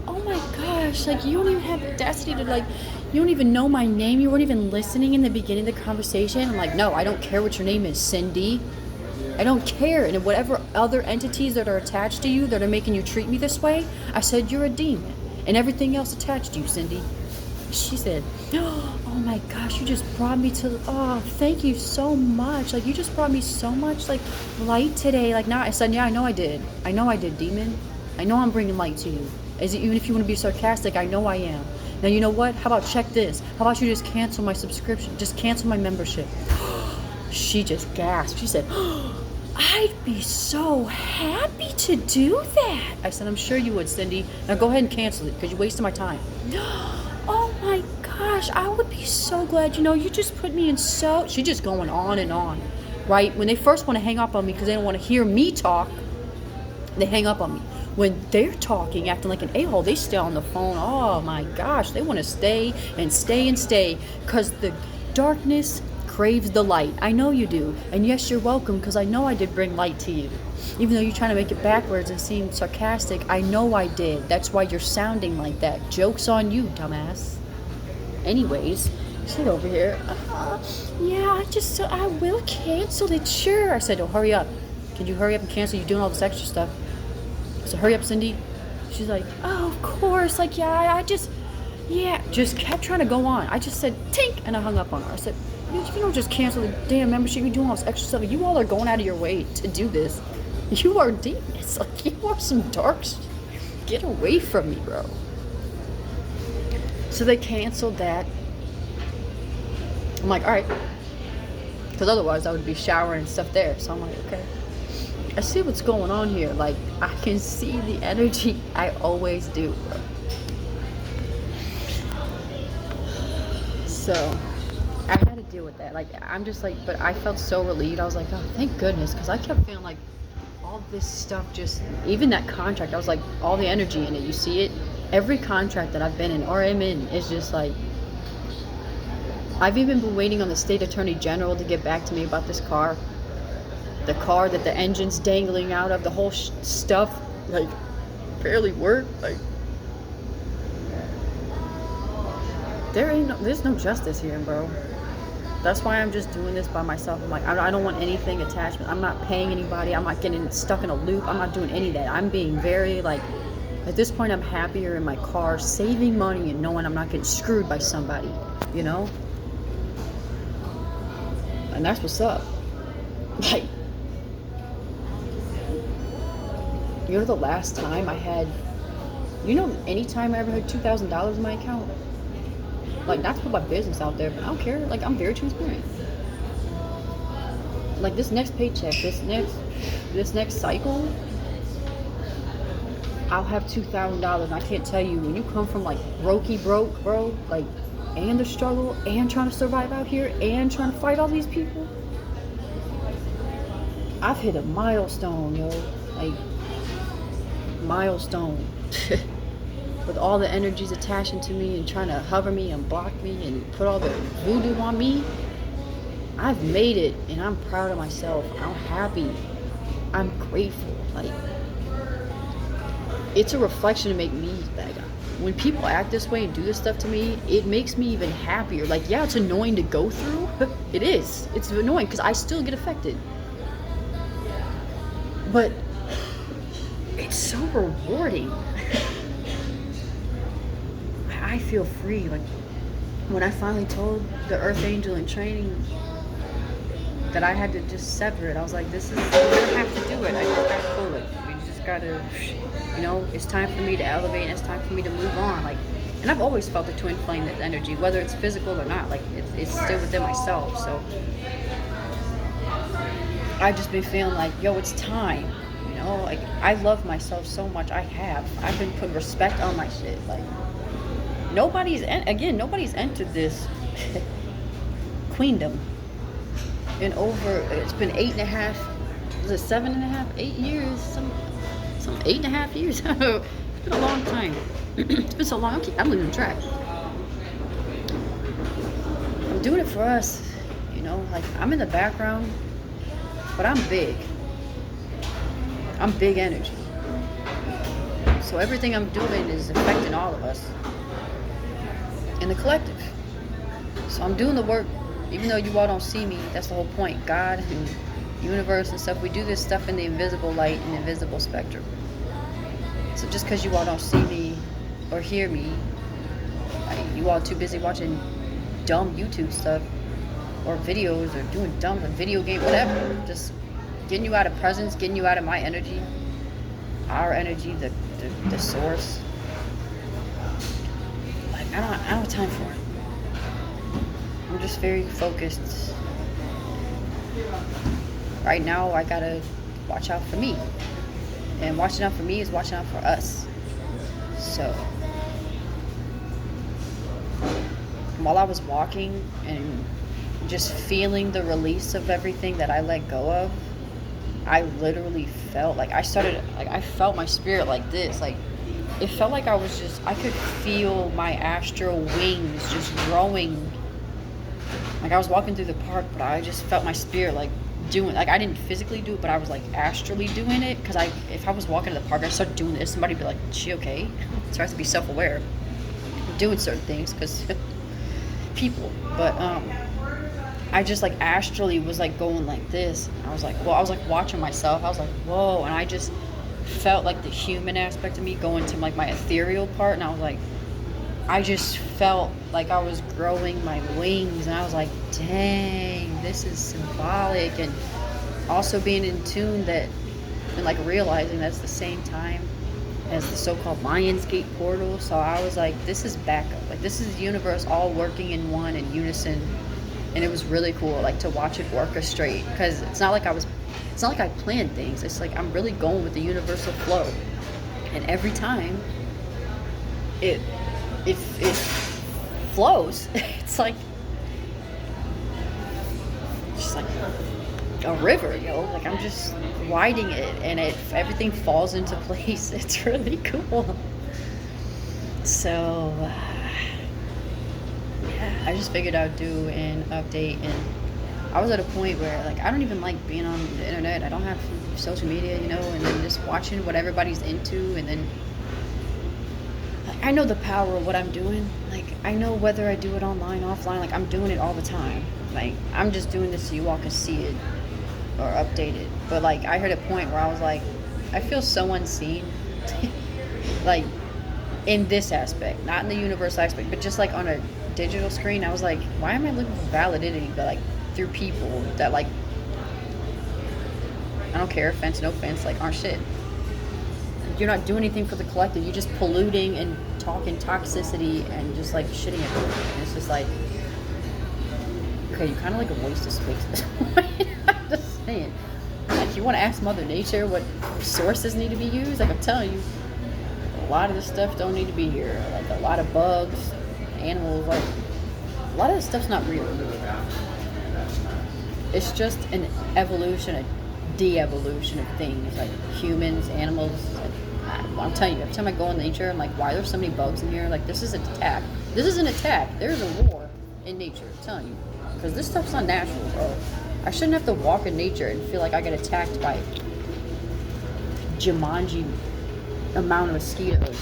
oh my gosh, like, you don't even have the audacity to, like, you don't even know my name. You weren't even listening in the beginning of the conversation. I'm like, no, I don't care what your name is, Cindy. I don't care. And whatever other entities that are attached to you that are making you treat me this way, I said, you're a demon. And everything else attached to you, Cindy. She said, oh my gosh, you just brought me to, oh, thank you so much. Like, you just brought me so much, like, light today. Like, now I said, yeah, I know I did. I know I did, demon. I know I'm bringing light to you. Even if you want to be sarcastic, I know I am. Now, you know what? How about check this? How about you just cancel my subscription? Just cancel my membership. She just gasped. She said, I'd be so happy to do that. I said, I'm sure you would, Cindy. Now go ahead and cancel it because you're wasting my time. Oh my gosh, I would be so glad. You know, you just put me in so... She's just going on and on, right? When they first want to hang up on me because they don't want to hear me talk, they hang up on me. When they're talking, acting like an a-hole, they stay on the phone. Oh my gosh, they want to stay and stay and stay because the darkness craves the light. I know you do. And yes, you're welcome because I know I did bring light to you. Even though you're trying to make it backwards and seem sarcastic, I know I did. That's why you're sounding like that. Joke's on you, dumbass. Anyways, sit over here. Yeah, I will cancel it, sure. I said, oh, hurry up. Can you hurry up and cancel? You're doing all this extra stuff. So hurry up, Cindy. She's like, oh, of course. Like, yeah, just kept trying to go on. I just said, tink, and I hung up on her. I said, you don't just cancel the damn membership. You're doing all this extra stuff. You all are going out of your way to do this. You are demons. Like, you are some darks. Get away from me, bro. So they canceled that. I'm like, all right. Because otherwise I would be showering and stuff there. So I'm like, okay. I see what's going on here. Like, I can see the energy. I always do, bro. So I had to deal with that. Like, I'm just like, but I felt so relieved. I was like, oh, thank goodness. Because I kept feeling like all this stuff just, even that contract, I was like, all the energy in it. You see it? Every contract that I've been in or am in is just like, I've even been waiting on the state attorney general to get back to me about this car. The car that the engine's dangling out of, the whole stuff, like, barely worked. Like, there's no justice here, bro. That's why I'm just doing this by myself. I'm like, I don't want anything attachment. I'm not paying anybody. I'm not getting stuck in a loop. I'm not doing any of that. I'm being very, like, at this point, I'm happier in my car, saving money and knowing I'm not getting screwed by somebody, you know? And that's what's up. Like, you know, the last time I had, you know, any time I ever had $2,000 in my account? Like, not to put my business out there, but I don't care. Like, I'm very transparent. Like, this next paycheck, this next cycle, I'll have $2,000. And I can't tell you, when you come from, like, broke, bro, like, and the struggle, and trying to survive out here, and trying to fight all these people, I've hit a milestone, yo. Like, milestone. With all the energies attaching to me and trying to hover me and block me and put all the voodoo on me, I've made it, and I'm proud of myself. I'm happy. I'm grateful. Like, it's a reflection to make me, like, when people act this way and do this stuff to me, it makes me even happier. Like, yeah, it's annoying to go through. It is. It's annoying because I still get affected. But it's so rewarding. I feel free. Like, when I finally told the Earth Angel in training that I had to just sever it, I was like, this is, I'm gonna have to do it. I just gotta pull it. We just gotta, it's time for me to elevate, and it's time for me to move on. Like, and I've always felt the twin flame, that energy, whether it's physical or not. Like, it's still within myself. So I've just been feeling like, yo, it's time. Like, I love myself so much. I've been putting respect on my shit. Like, nobody's entered this queendom in over, it's been 8.5, was it 7.5, 8 years, some 8.5 years. It's been a long time. It's been so long, I'm losing track. I'm doing it for us, like, I'm in the background, but I'm big energy. So everything I'm doing is affecting all of us in the collective. So I'm doing the work, even though you all don't see me. That's the whole point. God and universe and stuff, we do this stuff in the invisible light and invisible spectrum. So just because you all don't see me or hear me, you all too busy watching dumb YouTube stuff or videos or doing dumb video game, whatever, just getting you out of presence, getting you out of my energy, our energy, the source. Like, I don't have time for it. I'm just very focused. Right now, I gotta watch out for me. And watching out for me is watching out for us. So, while I was walking and just feeling the release of everything that I let go of, I literally felt like I felt my spirit like this. Like, it felt like I could feel my astral wings just growing. Like, I was walking through the park, but I just felt my spirit, like, doing, like, I didn't physically do it, but I was, like, astrally doing it. Because if I was walking to the park, I started doing this, somebody would be like, is she okay? So I have to be self-aware, doing certain things, because people. But, I just, like, astrally was, like, going like this. I was like, watching myself. I was like, whoa. And I just felt like the human aspect of me going to, like, my ethereal part. And I was like, I just felt like I was growing my wings. And I was like, dang, this is symbolic. And also being in tune that, and, like, realizing that's the same time as the so-called Lionsgate portal. So I was like, this is backup. Like, this is the universe all working in one, in unison. And it was really cool, like, to watch it orchestrate, because it's not like I planned things. It's like I'm really going with the universal flow, and every time it flows. It's like just like a river, like, I'm just riding it, and everything falls into place. It's really cool. So I just figured I'd do an update, and I was at a point where, like, I don't even like being on the internet. I don't have social media, and then just watching what everybody's into, and then I know the power of what I'm doing. Like, I know whether I do it online, offline, like, I'm doing it all the time. Like, I'm just doing this so you all can see it or update it. But, like, I hit a point where I was like, I feel so unseen. Like, in this aspect, not in the universe aspect, but just, like, on a digital screen. I was like, why am I looking for validity, but, like, through people that, like, I don't care, offense, no offense, like, aren't shit. You're not doing anything for the collective. You're just polluting and talking toxicity and just, like, shitting everywhere. And it's just like, okay, you're kind of like a waste of space at this point. I'm just saying. Like, you want to ask Mother Nature what resources need to be used? Like, I'm telling you, a lot of this stuff don't need to be here. Like, a lot of bugs, animals, like, a lot of this stuff's not real. It's just an evolution, a de-evolution of things, like humans, animals. I'm telling you, every time I go in nature, I'm like, why are there so many bugs in here? Like, this is an attack. This is an attack. There's a war in nature, I'm telling you. Because this stuff's unnatural, bro. I shouldn't have to walk in nature and feel like I get attacked by Jumanji amount of mosquitoes,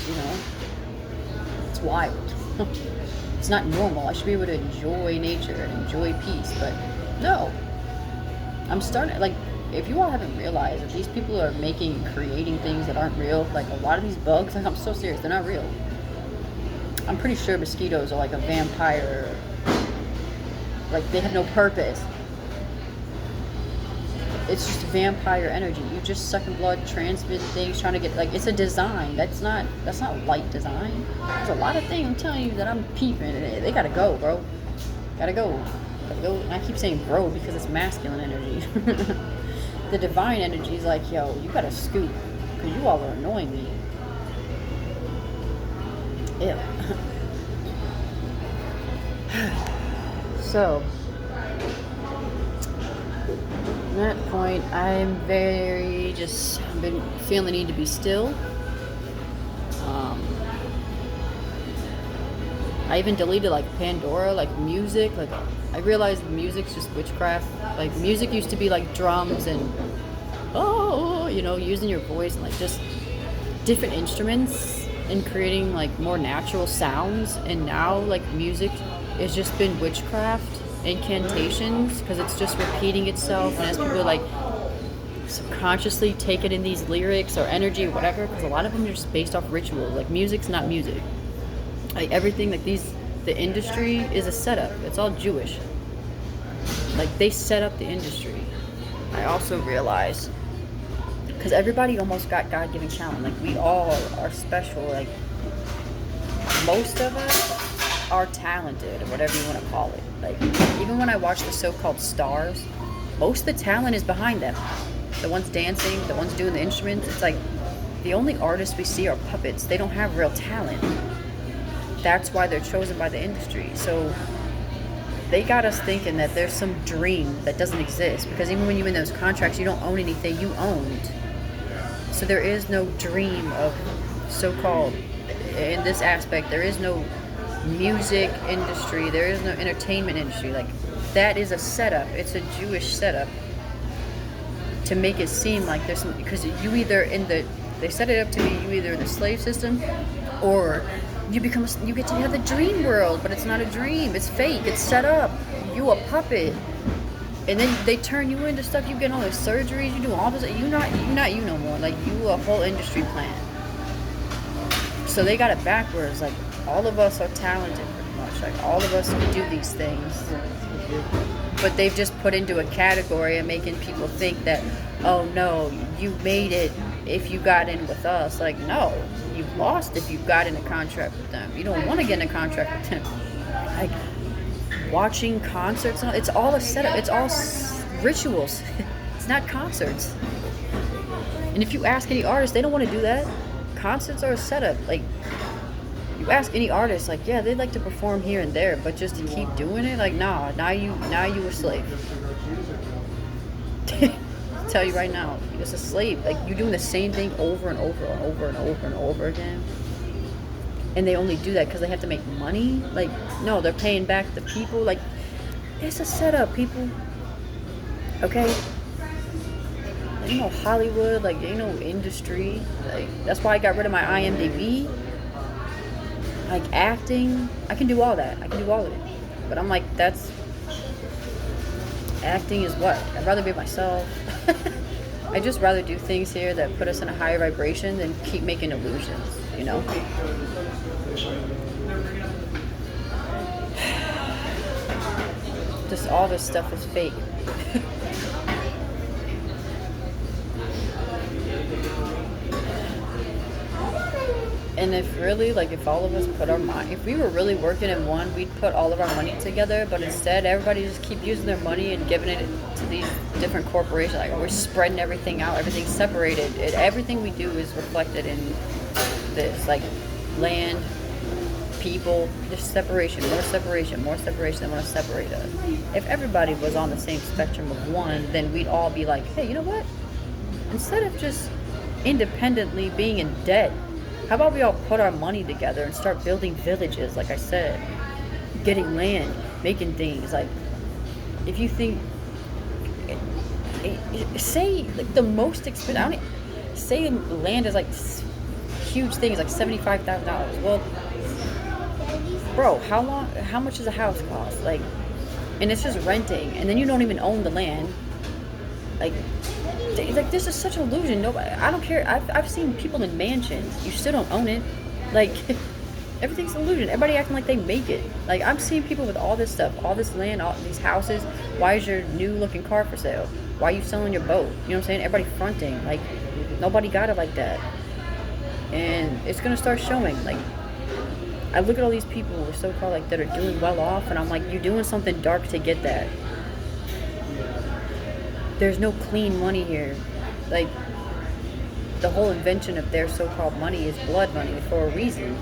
It's wild. It's not normal. I should be able to enjoy nature and enjoy peace, but no. I'm starting, like, if you all haven't realized that these people are making and creating things that aren't real, like, a lot of these bugs, like, I'm so serious, they're not real. I'm pretty sure mosquitoes are like a vampire. Like, they have no purpose. it's just vampire energy. You just sucking blood, transmitting things, trying to get like it's a design. That's not light design. There's a lot of things I'm telling you that I'm peeping. They gotta go, bro. Gotta go. Gotta go. And I keep saying bro because it's masculine energy. The divine energy is like, yo, you gotta scoot because you all are annoying me. Ew. So, at that point, I'm very just, I've been feeling the need to be still. I even deleted like Pandora, like music. Like I realized music's just witchcraft. Like music used to be like drums and using your voice and like just different instruments and creating like more natural sounds. And now like music has just been witchcraft, incantations, because it's just repeating itself. And as people like subconsciously take it in these lyrics or energy or whatever, because a lot of them are just based off rituals. Like music's not music. Like everything, like the industry is a setup. It's all Jewish. Like they set up the industry. I also realized, because everybody almost got God-given talent. Like we all are special. Like most of us are talented, or whatever you want to call it. Like even when I watch the so-called stars, most of the talent is behind them. The ones dancing, the ones doing the instruments. It's like the only artists we see are puppets. They don't have real talent. That's why they're chosen by the industry. So they got us thinking that there's some dream that doesn't exist, because even when you're in those contracts, you don't own anything, you owned. So there is no dream of so-called, in this aspect, there is no music industry, there is no entertainment industry. Like that is a setup. It's a Jewish setup to make it seem like there's some, because you either they set it up to be you either in the slave system or you get to have the dream world, but it's not a dream. It's fake. It's set up. You a puppet, and then they turn you into stuff. You get all those surgeries. You do all this. You not you no more. Like you a whole industry plant. So they got it backwards. Like all of us are talented, pretty much. Like all of us can do these things, but they've just put into a category and making people think that, oh no, you made it if you got in with us. Like no, you've lost if you got in a contract with them. You don't want to get in a contract with them. Like watching concerts, it's all a setup. It's all rituals. It's not concerts. And if you ask any artist, they don't want to do that. Concerts are a setup. Like you ask any artist, like yeah, they'd like to perform here and there, but just to keep doing it, like nah, now you a slave. Tell you right now, you're just a slave. Like you're doing the same thing over and over and over and over and over again, and they only do that because they have to make money. Like no, they're paying back the people. Like it's a setup, people. Okay, like, you know Hollywood, like you know industry. Like that's why I got rid of my IMDb. Like acting, I can do all that. I can do all of it, but I'm like that's. Acting is what? I'd rather be myself. I'd just rather do things here that put us in a higher vibration than keep making illusions, you know? Just all this stuff is fake. And if really, like, if all of us put our mind, if we were really working in one, we'd put all of our money together. But instead, everybody just keep using their money and giving it to these different corporations. Like, we're spreading everything out, everything's separated. Everything we do is reflected in this, like, land, people. There's separation, more separation, more separation. They want to separate us. If everybody was on the same spectrum of one, then we'd all be like, hey, you know what? Instead of just independently being in debt, how about we all put our money together and start building villages, like I said, getting land, making things. Like, if you think, say, like, the most expensive, say land is, like, huge things, like $75,000. Well, bro, how much does a house cost? Like, and it's just renting, and then you don't even own the land. Like this is such an illusion. Nobody, I don't care. I've seen people in mansions. You still don't own it. Like everything's an illusion. Everybody acting like they make it. Like I'm seeing people with all this stuff, all this land, all these houses. Why is your new looking car for sale? Why are you selling your boat? You know what I'm saying? Everybody fronting. Like, nobody got it like that. And it's going to start showing. Like, I look at all these people who are so-called, like, that are doing well off, and I'm like, you're doing something dark to get that. There's no clean money here. Like, the whole invention of their so-called money is blood money for a reason.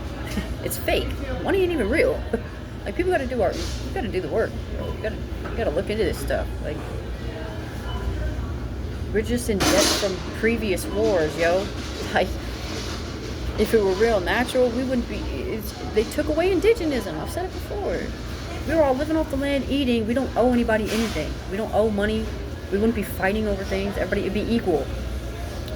It's fake. Money ain't even real. Like, people gotta do you gotta do the work, bro. You gotta look into this stuff. Like, we're just in debt from previous wars, yo. Like, if it were real natural, we wouldn't be. They took away indigenism. I've said it before. We were all living off the land, eating. We don't owe anybody anything. We don't owe money. We wouldn't be fighting over things. Everybody would be equal.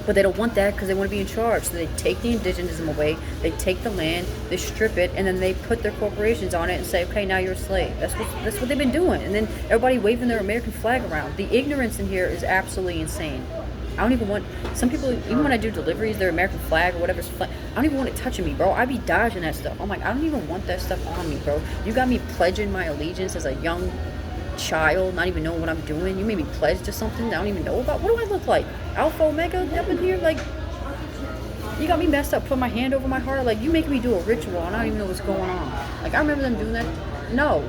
But they don't want that because they want to be in charge. So they take the indigenism away. They take the land. They strip it, and then they put their corporations on it and say, "Okay, now you're a slave." That's what they've been doing. And then everybody waving their American flag around. The ignorance in here is absolutely insane. I don't even want, some people, even when I do deliveries, their American flag or whatever's flag, I don't even want it touching me, bro. I be dodging that stuff. I'm like, I don't even want that stuff on me, bro. You got me pledging my allegiance as a young child, not even knowing what I'm doing. You made me pledge to something I don't even know about. What do I look like? Alpha Omega up in here? Like, you got me messed up, put my hand over my heart. Like, you making me do a ritual and I don't even know what's going on. Like, I remember them doing that. No.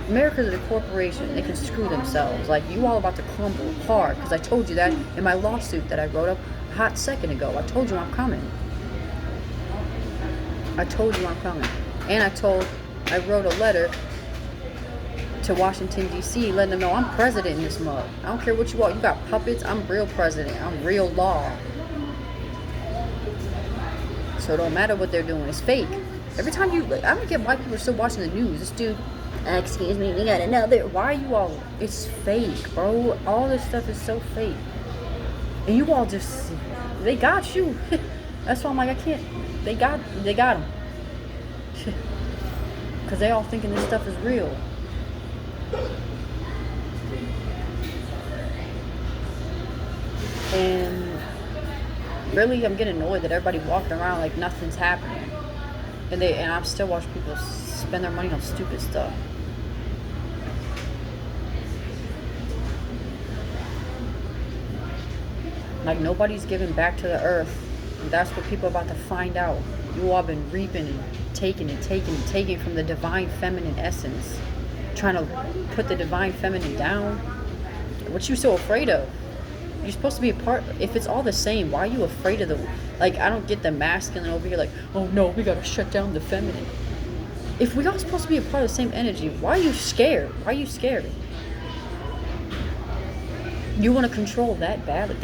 America's a corporation. They can screw themselves. Like, you all about to crumble hard, because I told you that in my lawsuit that I wrote up a hot second ago. I told you I'm coming. I told you I'm coming. And I wrote a letter to Washington, D.C., letting them know I'm president in this mug. I don't care what you want. You got puppets. I'm real president. I'm real law. So it don't matter what they're doing. It's fake. Every time I don't get why people are still watching the news. This dude, excuse me, we got another. Why are you all? It's fake, bro. All this stuff is so fake. And you all just, they got you. That's why I'm like, I can't. They got them. Because they all thinking this stuff is real. And really, I'm getting annoyed that everybody walking around like nothing's happening. And I'm still watching people spend their money on stupid stuff. Like, nobody's giving back to the earth. And that's what people are about to find out. You all been reaping and taking from the divine feminine essence. Trying to put the divine feminine down. What you so afraid of? You're supposed to be a part. If it's all the same, why are you afraid of the, like, I don't get the masculine over here like, oh no, we gotta shut down the feminine. If we all supposed to be a part of the same energy, why are you scared? Why are you scared? You want to control that badly.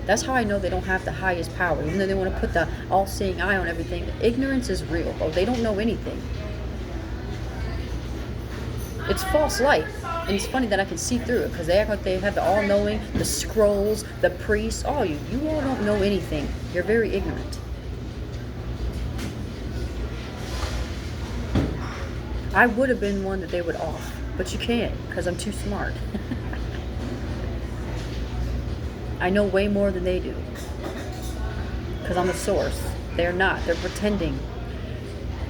That's how I know they don't have the highest power. Even though they want to put the all-seeing eye on everything, ignorance is real. Oh, they don't know anything. It's false light. And it's funny that I can see through it, because they act like they have the all-knowing, the scrolls, the priests. All you all don't know anything. You're very ignorant. I would have been one that they would off, but you can't, because I'm too smart. I know way more than they do, because I'm the source. They're not. They're pretending.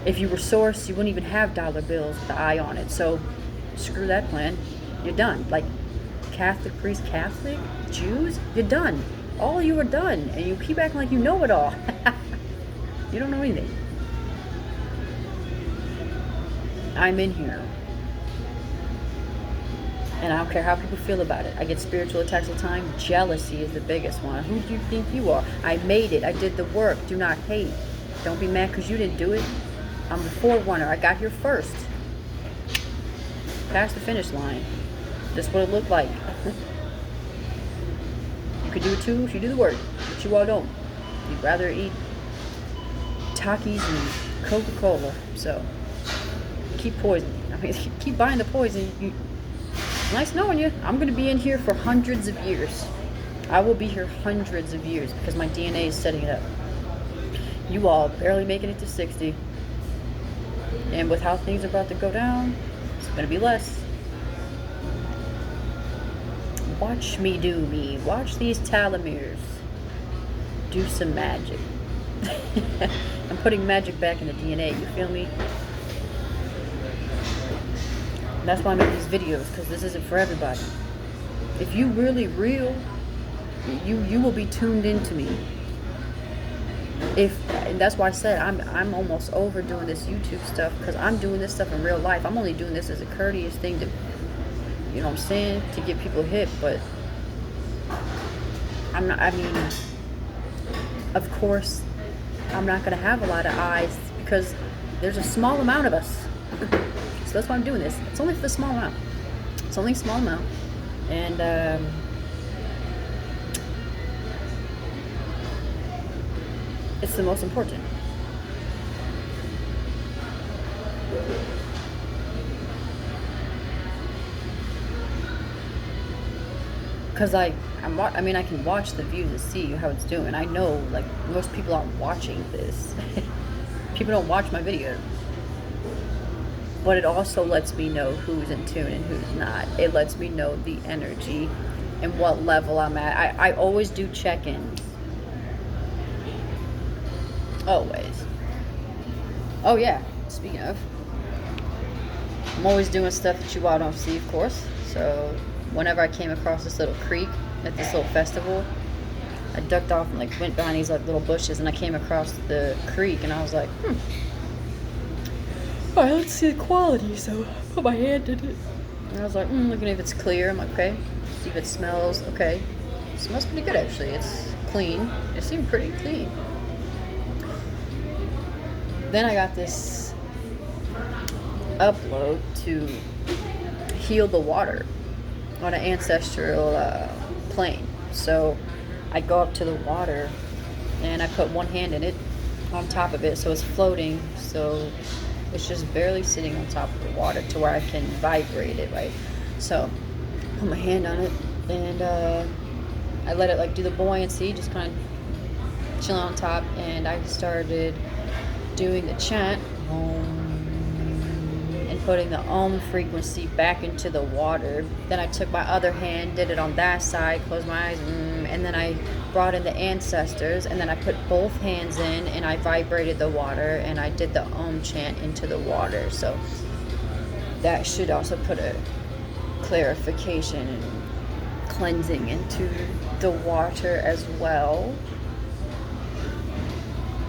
If you were source, you wouldn't even have dollar bills with the eye on it. So screw that plan. You're done. Like, Catholic priests, Catholic, Jews, you're done. All of you are done. And you keep acting like you know it all. You don't know anything. I'm in here. And I don't care how people feel about it. I get spiritual attacks all the time. Jealousy is the biggest one. Who do you think you are? I made it. I did the work. Do not hate. Don't be mad because you didn't do it. I'm the forerunner. I got here first. Past the finish line. This is what it looked like. You could do it too if you do the work. But you all don't. You'd rather eat Takis and Coca-Cola. So keep poisoning. I mean, keep buying the poison. Nice knowing you. I'm going to be in here for hundreds of years. I will be here hundreds of years because my DNA is setting it up. You all barely making it to 60. And with how things are about to go down, it's going to be less. Watch me do me. Watch these telomeres do some magic. I'm putting magic back in the DNA. You feel me? That's why I make these videos, because this isn't for everybody. If you really real, you will be tuned into me. And that's why I said I'm almost over doing this YouTube stuff, because I'm doing this stuff in real life. I'm only doing this as a courteous thing to, you know what I'm saying, to get people hip. But I'm not. I mean, of course, I'm not gonna have a lot of eyes because there's a small amount of us. So that's why I'm doing this. It's only for the small amount. It's only a small amount, and it's the most important. Because I can watch the views and see how it's doing. I know, like, most people aren't watching this. People don't watch my videos. But it also lets me know who's in tune and who's not. It lets me know the energy and what level I'm at. I always do check-ins. Always. Oh yeah, speaking of, I'm always doing stuff that you all don't see, of course. So whenever I came across this little creek at this little festival, I ducked off and like went behind these like little bushes, and I came across the creek, and I was like, all right, let's see the quality. So I put my hand in it, and I was like, looking if it's clear. I'm like, okay, see if it smells. Okay, it smells pretty good actually. It's clean. It seemed pretty clean. Then I got this upload to heal the water on an ancestral plane. So I go up to the water and I put one hand in it on top of it, so it's floating, so it's just barely sitting on top of the water to where I can vibrate it, right? So put my hand on it, and I let it like do the buoyancy, just kind of chilling on top, and I started doing the chant and putting the frequency back into the water. Then I took my other hand, did it on that side, closed my eyes, and then I brought in the ancestors, and then I put both hands in and I vibrated the water, and I did the chant into the water. So that should also put a clarification and cleansing into the water as well.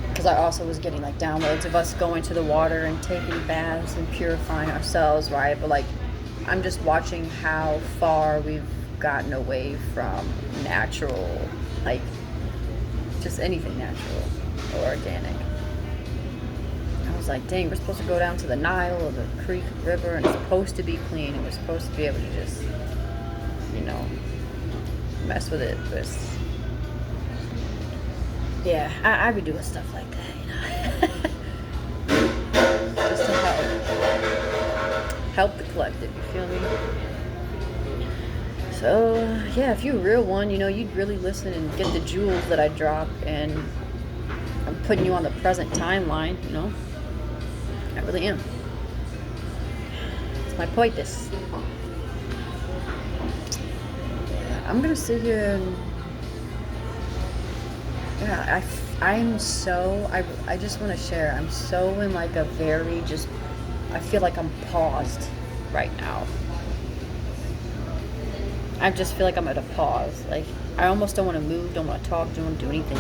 Because I also was getting like downloads of us going to the water and taking baths and purifying ourselves, right? But like, I'm just watching how far we've gotten away from natural, like just anything natural or organic. I was like, dang, we're supposed to go down to the Nile or the creek, river, and it's supposed to be clean, and we're supposed to be able to just, mess with it. But yeah, I be doing stuff like that, just to help the collective, you feel me? So yeah, if you're a real one, you'd really listen and get the jewels that I drop, and I'm putting you on the present timeline, I really am. It's my pointus. I'm gonna sit here and yeah, I just want to share. I'm so in like a very I feel like I'm paused right now. I just feel like I'm at a pause. Like, I almost don't want to move, don't want to talk, don't want to do anything.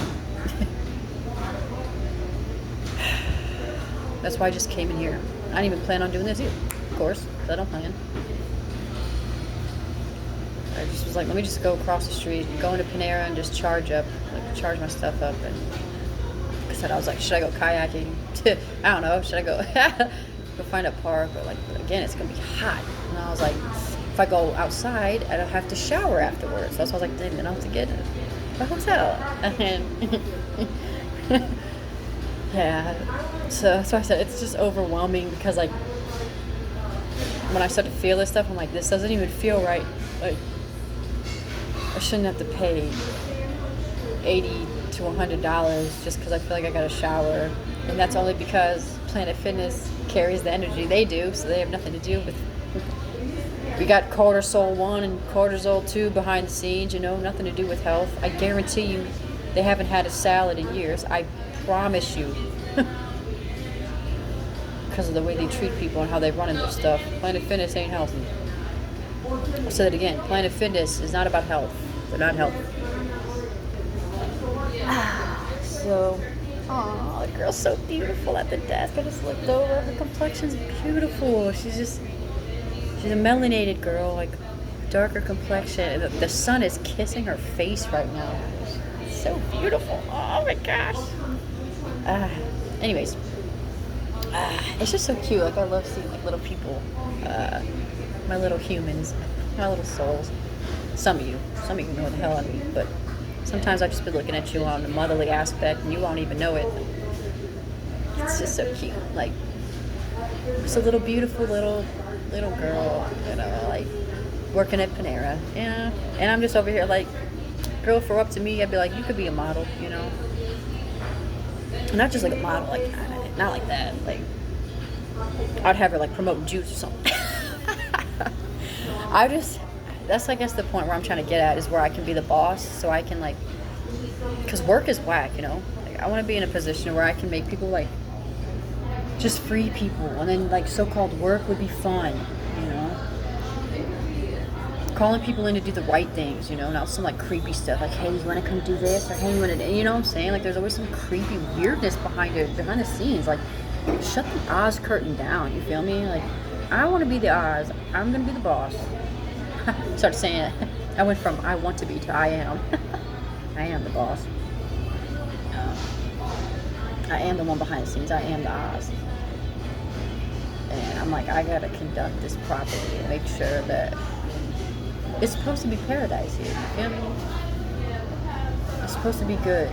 That's why I just came in here. I didn't even plan on doing this either, of course, because I don't plan. I just was like, let me just go across the street, go into Panera and just charge my stuff up. And like I said, I was like, should I go kayaking? I don't know, should I go go find a park? Or like, but again, it's gonna be hot. And I was like, if I go outside, I don't have to shower afterwards. So I was like, dang, then I'll have to get a hotel. And yeah, so I said, it's just overwhelming, because like, when I start to feel this stuff, I'm like, this doesn't even feel right. Like, I shouldn't have to pay $80 to $100 just because I feel like I got a shower. And that's only because Planet Fitness carries the energy they do, so they have nothing to do with. We got cortisol 1 and cortisol 2 behind the scenes, nothing to do with health. I guarantee you they haven't had a salad in years. I promise you. Because of the way they treat people and how they run in their stuff. Planet Fitness ain't healthy. I'll say that again. Planet Fitness is not about health. They're not health. So, oh, the girl's so beautiful at the desk. I just looked over. Her complexion's beautiful. She's a melanated girl, like darker complexion. The sun is kissing her face right now. It's so beautiful. Oh my gosh. Anyways, it's just so cute. Like I love seeing like little people, my little humans, my little souls. Some of you know the hell I mean, but sometimes I've just been looking at you on the motherly aspect, and you won't even know it. It's just so cute. Like, it's a little beautiful little girl, you know, like working at Panera, yeah. And I'm just over here like, girl, if it were up to me, I'd be like, you could be a model, you know. Not just like a model, like not like that. Like, I'd have her like promote juice or something. That's I guess the point where I'm trying to get at is where I can be the boss, so I can like, because work is whack, you know. Like, I want to be in a position where I can make people like, just free people, and then like so-called work would be fun, you know. Calling people in to do the right things, you know, not some like creepy stuff like, hey, you want to come do this, or hey, you want to, you know what I'm saying? Like, there's always some creepy weirdness behind the scenes. Like, shut the Oz curtain down. You feel me? Like, I want to be the Oz. I'm gonna be the boss. Start saying it. I went from I want to be to I am. I am the boss. I am the one behind the scenes. I am the Oz. And I'm like, I gotta conduct this properly and make sure that it's supposed to be paradise here. You feel me? It's supposed to be good.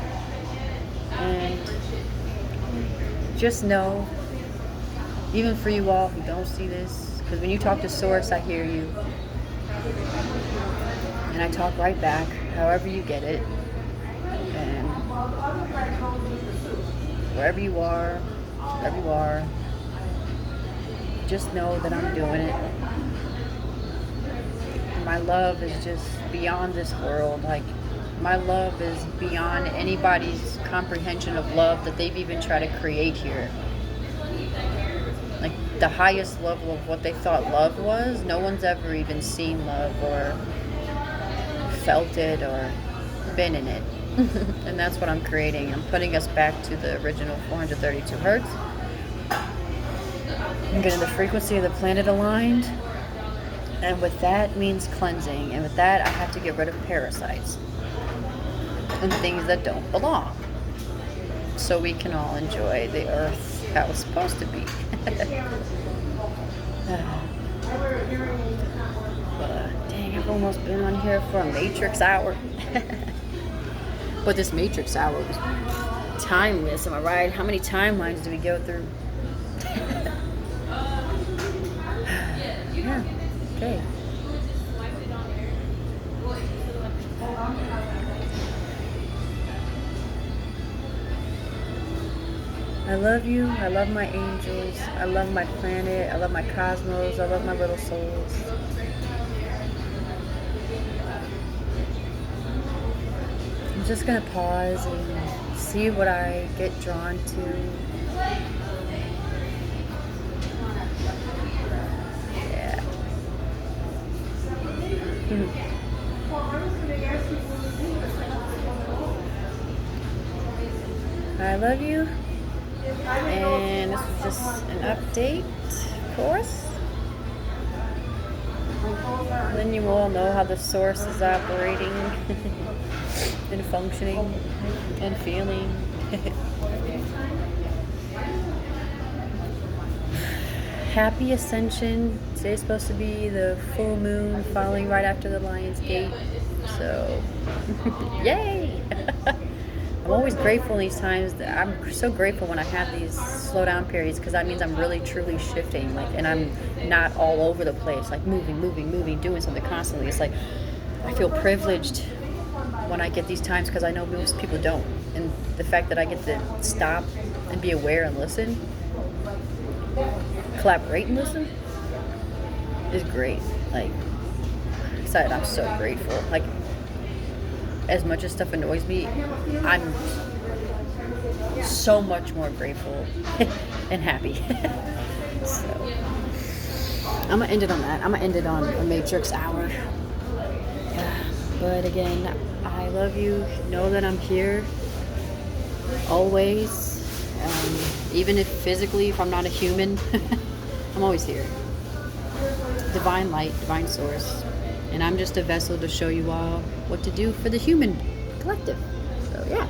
And just know, even for you all who don't see this, because when you talk to Source, I hear you. And I talk right back, however you get it. And wherever you are, just know that I'm doing it. My love is just beyond this world. Like, my love is beyond anybody's comprehension of love that they've even tried to create here. Like, the highest level of what they thought love was, no one's ever even seen love or felt it or been in it. And that's what I'm creating. I'm putting us back to the original 432 hertz. I'm getting the frequency of the planet aligned. And with that means cleansing. And with that, I have to get rid of parasites and things that don't belong, so we can all enjoy the earth how it's supposed to be. Dang, I've almost been on here for a Matrix hour. But this Matrix hour was timeless, am I right? How many timelines do we go through? Yeah, okay. I love you. I love my angels. I love my planet. I love my cosmos. I love my little souls. I'm just going to pause and see what I get drawn to. Yeah. I love you. And this is just an update, of course. And then you all know how the source is operating and functioning and feeling. Happy Ascension. Today's supposed to be the full moon following right after the Lion's Gate. So, yay! I'm always grateful in these times. I'm so grateful when I have these slow down periods, because that means I'm really truly shifting, like, and I'm not all over the place, like moving, doing something constantly. It's like I feel privileged when I get these times, because I know most people don't. And the fact that I get to stop and be aware and listen, collaborate and listen, is great. Like, I'm so grateful. Like, as much as stuff annoys me, I'm so much more grateful and happy. So, I'm gonna end it on that. I'm gonna end it on a Matrix hour. But again, I love you. Know that I'm here always. Even if physically, if I'm not a human, I'm always here. Divine light, divine source. And I'm just a vessel to show you all what to do for the human collective. So, yeah.